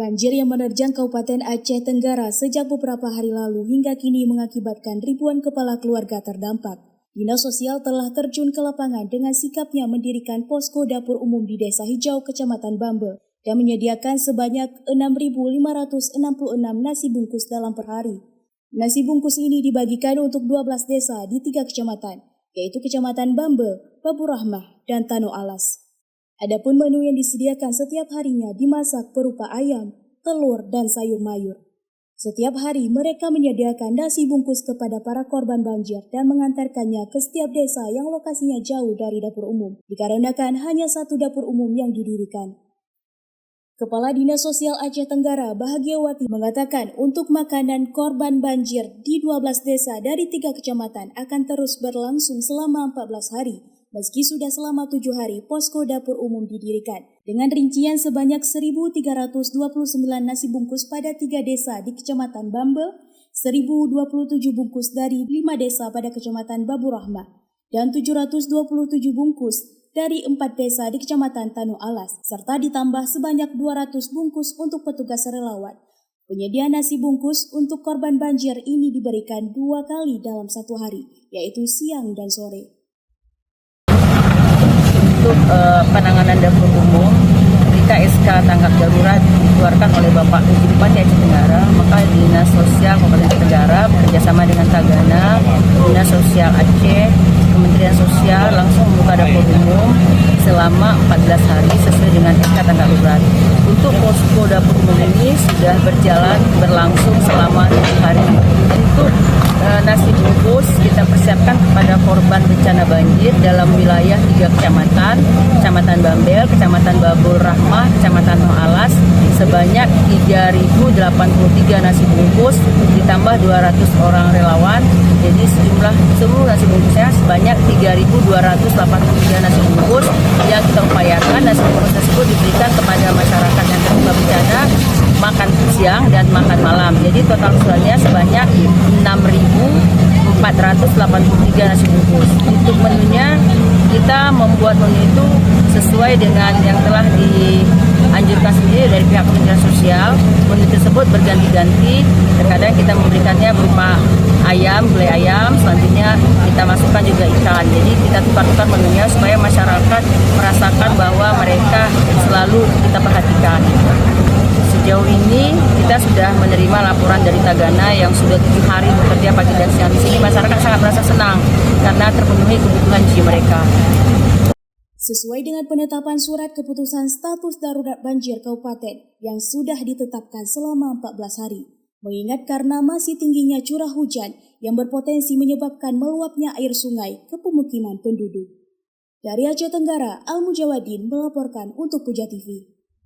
Banjir yang menerjang Kabupaten Aceh Tenggara sejak beberapa hari lalu hingga kini mengakibatkan ribuan kepala keluarga terdampak. Dinas Sosial telah terjun ke lapangan dengan sikapnya mendirikan posko dapur umum di Desa Hijau, Kecamatan Bambel, dan menyediakan sebanyak 6.566 nasi bungkus dalam per hari. Nasi bungkus ini dibagikan untuk 12 desa di 3 kecamatan, yaitu Kecamatan Bambel, Babu Rahmah, dan Tano Alas. Adapun menu yang disediakan setiap harinya dimasak berupa ayam, telur, dan sayur mayur. Setiap hari mereka menyediakan nasi bungkus kepada para korban banjir dan mengantarkannya ke setiap desa yang lokasinya jauh dari dapur umum, dikarenakan hanya satu dapur umum yang didirikan. Kepala Dinas Sosial Aceh Tenggara, Bahagiawati, mengatakan untuk makanan korban banjir di 12 desa dari 3 kecamatan akan terus berlangsung selama 14 hari. Meski sudah selama 7 hari posko dapur umum didirikan, dengan rincian sebanyak 1.329 nasi bungkus pada 3 desa di Kecamatan Bambel, 1.027 bungkus dari 5 desa pada Kecamatan Babu Rahmah, dan 727 bungkus dari 4 desa di Kecamatan Tano Alas, serta ditambah sebanyak 200 bungkus untuk petugas relawan. Penyediaan nasi bungkus untuk korban banjir ini diberikan 2 kali dalam 1 hari, yaitu siang dan sore. Untuk penanganan dapur umum, ketika SK tanggap darurat dikeluarkan oleh Bapak Bupati Aceh Tenggara, maka Dinas Sosial Kabupaten Aceh Tenggara bekerjasama dengan Tagana, Dinas Sosial Aceh, Kementerian Sosial langsung membuka dapur umum selama 14 hari sesuai dengan SK tanggap darurat. Untuk posko dapur umum ini sudah berlangsung selama 7 hari. Untuk nasi bungkus kita persiapkan kepada korban bencana banjir dalam wilayah 3 kecamatan, Kecamatan Bambel, Kecamatan Babul Rahmah, Kecamatan Alas, sebanyak 3.083 nasi bungkus ditambah 200 orang relawan. Jadi seluruh nasi bungkusnya sebanyak 3.283 nasi bungkus yang kita upayakan nasi bungkus tersebut diberikan kepada masyarakat yang terkena bencana makan siang dan makan malam. Jadi total keseluruhannya sebanyak 6.483 nasi bungkus. Untuk menunya kita membuat menu itu sesuai dengan yang telah dianjurkan sendiri dari pihak Kementerian Sosial. Menu tersebut berganti-ganti. Terkadang kita memberikannya berupa ayam, gulai ayam, selanjutnya kita masukkan juga ikan. Jadi kita tukar-tukar menunya supaya masyarakat merasakan bahwa mereka selalu kita perhatikan. Sejauh ini kita sudah menerima laporan dari Tagana yang sudah 7 hari bekerja pagi dan siang di sini. Masyarakat sangat merasa senang karena terpenuhi kebutuhan gizi mereka. Sesuai dengan penetapan surat keputusan status darurat banjir kabupaten yang sudah ditetapkan selama 14 hari, mengingat karena masih tingginya curah hujan yang berpotensi menyebabkan meluapnya air sungai ke pemukiman penduduk. Dari Aceh Tenggara, Al Mujawadin melaporkan untuk Puja TV.